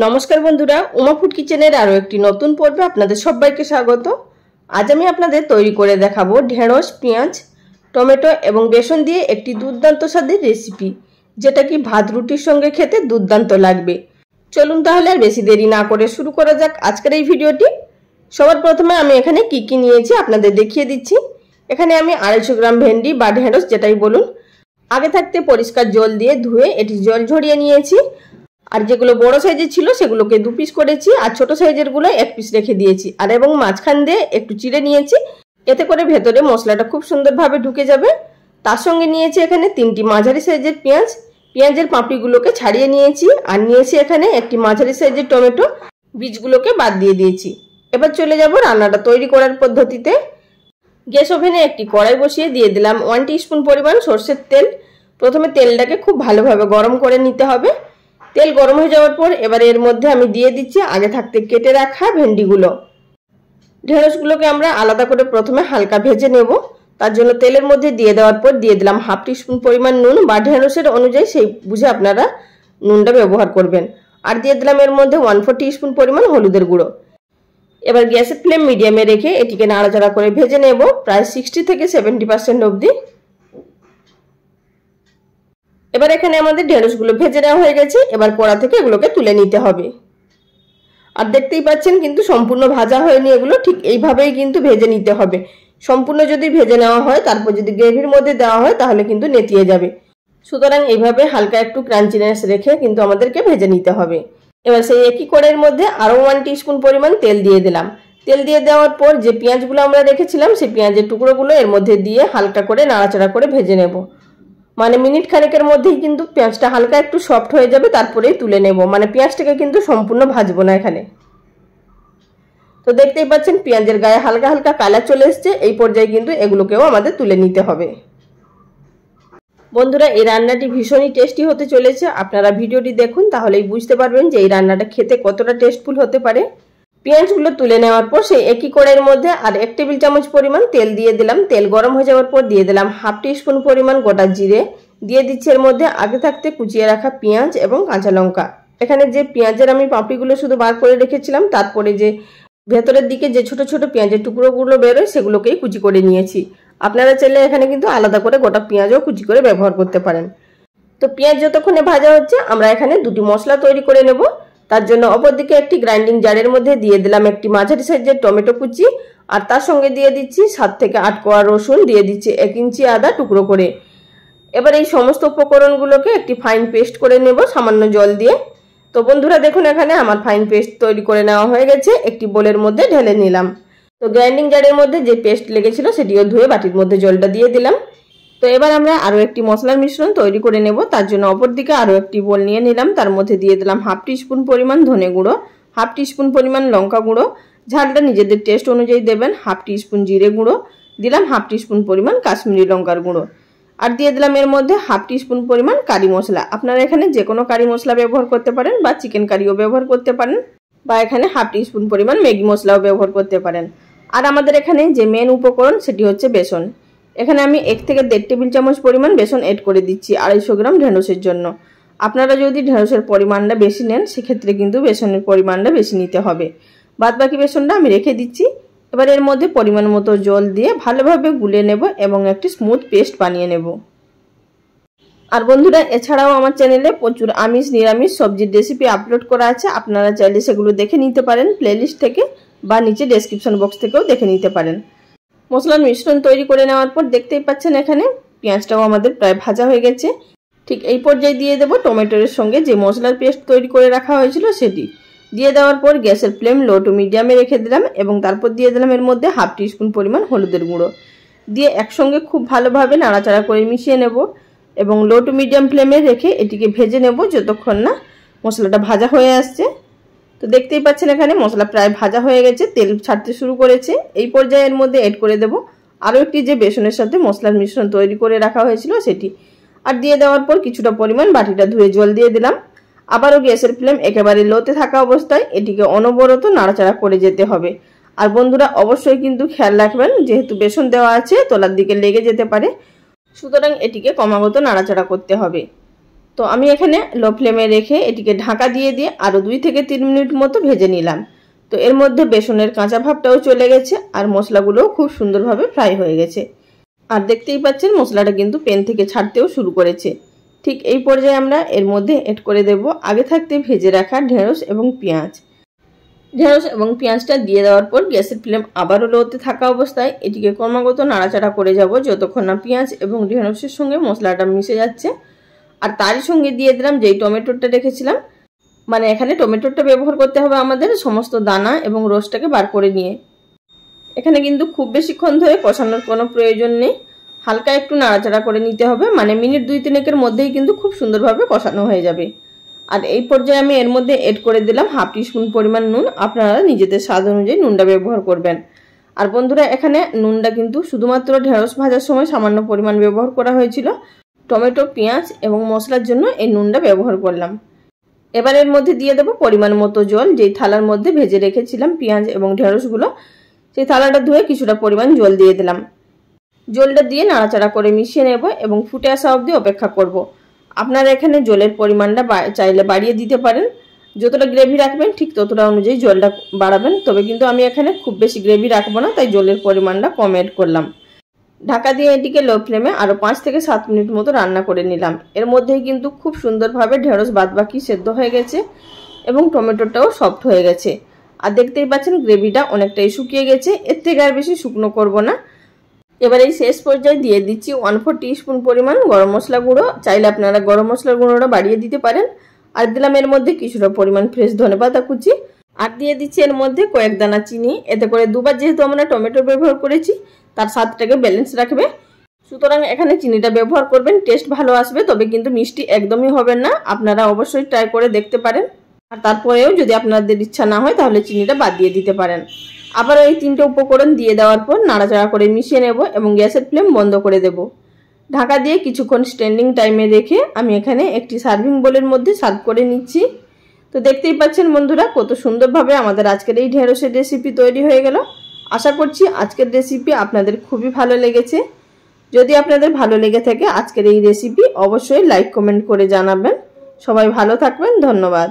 নমস্কার বন্ধুরা, উমা ফুড কিচেনের আরো একটি নতুন পর্বে আপনাদের সবাইকে স্বাগত। আজ আমি আপনাদের তৈরি করে দেখাবো ঢেঁড়স, পেঁয়াজ, টমেটো এবং বেসন দিয়ে একটি দুর্দান্ত স্বাদের রেসিপি, যেটা কি ভাত রুটির সঙ্গে খেতে দুর্দান্ত লাগবে। চলুন তাহলে আর বেশি দেরি না করে শুরু করা যাক আজকের এই ভিডিওটি। সবার প্রথমে আমি এখানে কি নিয়েছি আপনাদের দেখিয়ে দিচ্ছি। এখানে আমি 250 গ্রাম ভেন্ডি বা ঢেঁড়স যেটাই বলুন, আগে থাকতে পরিষ্কার জল দিয়ে ধুয়ে এটি জল ঝরিয়ে নিয়েছি। আর যেগুলো বড় সাইজের ছিল সেগুলোকে 2 পিস করেছি, আর ছোট সাইজের গুলো 1 পিস রেখে দিয়েছি। আর এবং মাঝখান দিয়ে একটু চিড়ে নিয়েছি, এতে করে ভেতরে মশলাটা খুব সুন্দরভাবে ঢুকে যাবে। তার সঙ্গে নিয়েছি এখানে 3টি মাঝারি সাইজের পেঁয়াজ, পেঁয়াজের পাপড়িগুলোকে ছাড়িয়ে নিয়েছি। আর নিয়েছি এখানে একটি মাঝারি সাইজের টমেটো, বীজগুলোকে বাদ দিয়ে দিয়েছি। এবার চলে যাব রান্নাটা তৈরি করার পদ্ধতিতে। গ্যাস ওভেনে একটি কড়াই বসিয়ে দিয়ে দিলাম 1 টিস্পুন পরিমাণ সরষের তেল। প্রথমে তেলটাকে খুব ভালোভাবে গরম করে নিতে হবে। তেল গরম হয়ে যাওয়ার পর এবার এর মধ্যে আমি দিয়ে দিচ্ছি আগে থাকতে কেটে রাখা ভেন্ডিগুলো। ঢেঁড়সগুলোকে আমরা আলাদা করে প্রথমে হালকা ভেজে নেব। তার জন্য তেলের মধ্যে দিয়ে দেওয়ার পর দিয়ে দিলাম 1/2 টিস্পুন পরিমাণ নুন, বা ঢেঁড়সের অনুযায়ী সেই বুঝে আপনারা নুনটা ব্যবহার করবেন। আর দিয়ে দিলাম এর মধ্যে 1/4 টিস্পুন পরিমাণ হলুদের গুঁড়ো। এবার গ্যাসের ফ্লেম মিডিয়ামে রেখে এটিকে নাড়াচাড়া করে ভেজে নেব প্রায় 60 থেকে 70% অবধি। এবার এখানে আমাদের ঢেঁড়সগুলো ভেজে নেওয়া হয়ে গেছে। এবার কড়া থেকে এগুলোকে তুলে নিতে হবে। আর দেখতেই পাচ্ছেন কিন্তু সম্পূর্ণ ভাজা হয়নি, এগুলো ঠিক এইভাবেই কিন্তু ভেজে নিতে হবে। সম্পূর্ণ যদি ভেজে নেওয়া হয়, তারপর যদি গ্রেভির মধ্যে দেওয়া হয়, তাহলে কিন্তু নেতিয়ে যাবে। সুতরাং এইভাবে হালকা একটু ক্রাঞ্চিনেস রেখে কিন্তু আমাদেরকে ভেজে নিতে হবে। এবার সেই একই কড়াইয়ের মধ্যে আরও 1 টিস্পুন পরিমাণ তেল দিয়ে দিলাম। তেল দিয়ে দেওয়ার পর যে পেঁয়াজগুলো আমরা রেখেছিলাম সেই পেঁয়াজের টুকরোগুলো এর মধ্যে দিয়ে হালকা করে নাড়াচাড়া করে ভেজে নেব। মানে মিনিট খানেকের মধ্যেই কিন্তু পেঁয়াজটা হালকা একটু সফট হয়ে যাবে, তারপরেই তুলে নেব। মানে পেঁয়াজটাকে কিন্তু সম্পূর্ণ ভাজবো না এখানে। তো দেখতেই পাচ্ছেন পেঁয়াজের গায়ে হালকা হালকা কালার চলে এসছে। এই পর্যায়ে কিন্তু এগুলোকেও আমাদের তুলে নিতে হবে। বন্ধুরা, এই রান্নাটি ভীষণই টেস্টি হতে চলেছে। আপনারা ভিডিওটি দেখুন, তাহলেই বুঝতে পারবেন যে এই রান্নাটা খেতে কতটা টেস্টফুল হতে পারে। পেঁয়াজগুলো তুলে নেওয়ার পর সেই একই কড়াইয়ের মধ্যে আর 1 টেবিল চামচ পরিমাণ তেল দিয়ে দিলাম। তেল গরম হয়ে যাওয়ার পর দিয়ে দিলাম 1/2 টিস্পুন পরিমাণ গোটা জিরে। দিয়ে দিচ্ছি এর মধ্যে আগে থাকতে কুচিয়ে রাখা পেঁয়াজ এবং কাঁচা লঙ্কা। এখানে যে পেঁয়াজের আমি পাপড়িগুলো শুধু বার করে রেখেছিলাম, তারপরে যে ভেতরের দিকে যে ছোট ছোট পেঁয়াজের টুকরোগুলো বেরোয় সেগুলোকেই কুচি করে নিয়েছি। আপনারা চাইলে এখানে কিন্তু আলাদা করে গোটা পেঁয়াজও কুচি করে ব্যবহার করতে পারেন। তো পেঁয়াজ যতক্ষণে ভাজা হচ্ছে, আমরা এখানে 2টি মশলা তৈরি করে নেব। তার জন্য অপরদিকে একটি গ্রাইন্ডিং জারের মধ্যে দিয়ে দিলাম একটি মাঝারি সাইজের টমেটো কুচি, আর তার সঙ্গে দিয়ে দিচ্ছি 7 থেকে 8 কোয়া রসুন, দিয়ে দিচ্ছি 1 ইঞ্চি আদা টুকরো করে। এবার এই সমস্ত উপকরণগুলোকে একটি ফাইন পেস্ট করে নেব সামান্য জল দিয়ে। তো বন্ধুরা দেখুন, এখানে আমার ফাইন পেস্ট তৈরি করে নেওয়া হয়ে গেছে। একটি বোলের মধ্যে ঢেলে নিলাম। তো গ্রাইন্ডিং জারের মধ্যে যে পেস্ট লেগেছিল সেটিও ধুয়ে বাটির মধ্যে জলটা দিয়ে দিলাম। তো এবার আমরা আরও একটি মশলার মিশ্রণ তৈরি করে নেব। তার জন্য অপরদিকে আরও একটি বোল নিয়ে নিলাম। তার মধ্যে দিয়ে দিলাম 1/2 টিস্পুন পরিমাণ ধনে গুঁড়ো, 1/2 টিস্পুন পরিমাণ লঙ্কা গুঁড়ো, ঝালটা নিজেদের টেস্ট অনুযায়ী দেবেন, 1/2 টিস্পুন জিরে গুঁড়ো, দিলাম 1/2 টিস্পুন পরিমাণ কাশ্মীরি লঙ্কার গুঁড়ো, আর দিয়ে দিলাম এর মধ্যে 1/2 টিস্পুন পরিমাণ কারি মশলা। আপনারা এখানে যে কোনো কারি মশলা ব্যবহার করতে পারেন, বা চিকেন কারিও ব্যবহার করতে পারেন, বা এখানে 1/2 টিস্পুন পরিমাণ ম্যাগি মশলাও ব্যবহার করতে পারেন। আর আমাদের এখানে যে মেন উপকরণ সেটি হচ্ছে বেসন। এখানে আমি 1 থেকে 1.5 টেবিল চামচ পরিমাণ বেসন এড করে দিচ্ছি 250 গ্রাম ঢেঁড়সের জন্য। আপনারা যদি ঢেঁড়সের পরিমাণটা বেশি নেন, সেক্ষেত্রে কিন্তু বেসনের পরিমাণটা বেশি নিতে হবে। বাদ বাকি বেসনটা আমি রেখে দিচ্ছি। এবার এর মধ্যে পরিমাণ মতো জল দিয়ে ভালোভাবে গুলে নেব এবং একটি স্মুথ পেস্ট বানিয়ে নেব। আর বন্ধুরা, এছাড়াও আমার চ্যানেলে প্রচুর আমিষ নিরামিষ সবজির রেসিপি আপলোড করা আছে। আপনারা চাইলে সেগুলো দেখে নিতে পারেন প্লেলিস্ট থেকে, বা নিচে ডেসক্রিপশন বক্স থেকেও দেখে নিতে পারেন। মশলার মিশ্রণ তৈরি করে নেওয়ার পর দেখতেই পাচ্ছেন এখানে পেঁয়াজটাও আমাদের প্রায় ভাজা হয়ে গেছে। ঠিক এই পর্যায়ে দিয়ে দেব টমেটোর সঙ্গে যে মশলার পেস্ট তৈরি করে রাখা হয়েছিল সেটি। দিয়ে দেওয়ার পর গ্যাসের ফ্লেম লো টু মিডিয়ামে রেখে দিলাম, এবং তারপর দিয়ে দিলাম এর মধ্যে 1/2 টিস্পুন পরিমাণ হলুদের গুঁড়ো। দিয়ে একসঙ্গে খুব ভালোভাবে নাড়াচাড়া করে মিশিয়ে নেব, এবং লো টু মিডিয়াম ফ্লেমে রেখে এটিকে ভেজে নেব যতক্ষণ না মশলাটা ভাজা হয়ে আসছে। তো দেখতেই পাচ্ছেন এখানে মশলা প্রায় ভাজা হয়ে গেছে, তেল ছাড়তে শুরু করেছে। এই পর্যায়ে এর মধ্যে এড করে দেব আরও একটি যে বেসনের সাথে মশলার মিশ্রণ তৈরি করে রাখা হয়েছিল সেটি। আর দিয়ে দেওয়ার পর কিছুটা পরিমাণ বাটিটা ধুয়ে জল দিয়ে দিলাম। আবারও গ্যাসের ফ্লেম একেবারে লোতে থাকা অবস্থায় এটিকে অনবরত নাড়াচাড়া করে যেতে হবে। আর বন্ধুরা অবশ্যই কিন্তু খেয়াল রাখবেন, যেহেতু বেসন দেওয়া আছে তলার দিকে লেগে যেতে পারে, সুতরাং এটিকে ক্রমাগত নাড়াচাড়া করতে হবে। তো আমি এখানে লো ফ্লেমে রেখে এটিকে ঢাকা দিয়ে দিয়ে আরও 2 থেকে 3 মিনিট মতো ভেজে নিলাম। তো এর মধ্যে বেসনের কাঁচা ভাবটাও চলে গেছে আর মশলাগুলোও খুব সুন্দরভাবে ফ্রাই হয়ে গেছে। আর দেখতেই পাচ্ছেন মশলাটা কিন্তু প্যান থেকে ছাড়তেও শুরু করেছে। ঠিক এই পর্যায়ে আমরা এর মধ্যে এড করে দেব আগে থাকতে ভেজে রাখা ঢেঁড়স এবং পেঁয়াজ। ঢেঁড়স এবং পেঁয়াজটা দিয়ে দেওয়ার পর গ্যাসের ফ্লেম আবারও লোতে থাকা অবস্থায় এটিকে ক্রমাগত নাড়াচাড়া করে যাব যতক্ষণ না পেঁয়াজ এবং ঢেঁড়সের সঙ্গে মশলাটা মিশে যাচ্ছে। আর তারই সঙ্গে দিয়ে দিলাম যেই টমেটোটা রেখেছিলাম, মানে এখানে টমেটোটা ব্যবহার করতে হবে আমাদের সমস্ত দানা এবং রসটাকে বার করে নিয়ে। এখানে কিন্তু খুব বেশিক্ষণ ধরে কষানোর কোনো প্রয়োজন নেই, হালকা একটু নাড়াচাড়া করে নিতে হবে, মানে মিনিট 2-3 মধ্যেই কিন্তু খুব সুন্দরভাবে কষানো হয়ে যাবে। আর এই পর্যায়ে আমি এর মধ্যে এড করে দিলাম 1/2 টিস্পুন পরিমাণ নুন। আপনারা নিজেদের স্বাদ অনুযায়ী নুনটা ব্যবহার করবেন। আর বন্ধুরা এখানে নুনটা কিন্তু শুধুমাত্র ঢেঁড়স ভাজার সময় সামান্য পরিমাণ ব্যবহার করা হয়েছিল, টমেটো পেঁয়াজ এবং মশলার জন্য এই নুনটা ব্যবহার করলাম। এবার এর মধ্যে দিয়ে দেবো পরিমাণ মতো জল। যেই থালার মধ্যে ভেজে রেখেছিলাম পেঁয়াজ এবং ঢেঁড়সগুলো, সেই থালাটা ধুয়ে কিছুটা পরিমাণ জল দিয়ে দিলাম। জলটা দিয়ে নাড়াচাড়া করে মিশিয়ে নেব এবং ফুটে আসা অবধি অপেক্ষা করব। আপনারা এখানে জলের পরিমাণটা চাইলে বাড়িয়ে দিতে পারেন, যতটা গ্রেভি রাখবেন ঠিক ততটা অনুযায়ী জলটা বাড়াবেন। তবে কিন্তু আমি এখানে খুব বেশি গ্রেভি রাখবো না, তাই জলের পরিমাণটা কম এড করলাম। ঢাকা দিয়ে এটিকে লো ফ্লেমে আরও 5 থেকে 7 মিনিট মতো রান্না করে নিলাম। এর মধ্যেই কিন্তু খুব সুন্দরভাবে ঢেঁড়স বাদবাকি সেদ্ধ হয়ে গেছে এবং টমেটোটাও সফট হয়ে গেছে। আর দেখতেই পাচ্ছেন গ্রেভিটা অনেকটাই শুকিয়ে গেছে, এর থেকে আর বেশি শুকনো করব না। এবার এই শেষ পর্যায়ে দিয়ে দিচ্ছি 1/4 টিস্পুন পরিমাণ গরম মশলা গুঁড়ো। চাইলে আপনারা গরম মশলার গুঁড়োটা বাড়িয়ে দিতে পারেন। আর দিলাম এর মধ্যে কিছুটা পরিমাণ ফ্রেশ ধনেপাতা কুচি। আর দিয়ে দিচ্ছি এর মধ্যে কয়েক দানা চিনি। এতে করে দুবার যেহেতু আমরা টমেটো ব্যবহার করেছি, তার স্বাদটাকে ব্যালেন্স রাখবে। সুতরাং এখানে চিনিটা ব্যবহার করবেন, টেস্ট ভালো আসবে। তবে কিন্তু মিষ্টি একদমই হবেন না, আপনারা অবশ্যই ট্রাই করে দেখতে পারেন। আর তারপরেও যদি আপনাদের ইচ্ছা না হয় তাহলে চিনিটা বাদ দিয়ে দিতে পারেন। আবার এই 3টে উপকরণ দিয়ে দেওয়ার পর নাড়াচাড়া করে মিশিয়ে নেব এবং গ্যাসের ফ্লেম বন্ধ করে দেব। ঢাকা দিয়ে কিছুক্ষণ স্ট্যান্ডিং টাইমে রেখে আমি এখানে একটি সার্ভিং বোলের মধ্যে সার্ভ করে নিচ্ছি। তো দেখতেই পাচ্ছেন বন্ধুরা কত সুন্দরভাবে আমাদের আজকের এই ঢেঁড়সের রেসিপি তৈরি হয়ে গেল। আশা করছি আজকের রেসিপি আপনাদের খুবই ভালো লেগেছে। যদি আপনাদের ভালো লেগে থাকে আজকের এই রেসিপি অবশ্যই লাইক কমেন্ট করে জানাবেন। সবাই ভালো থাকবেন, ধন্যবাদ।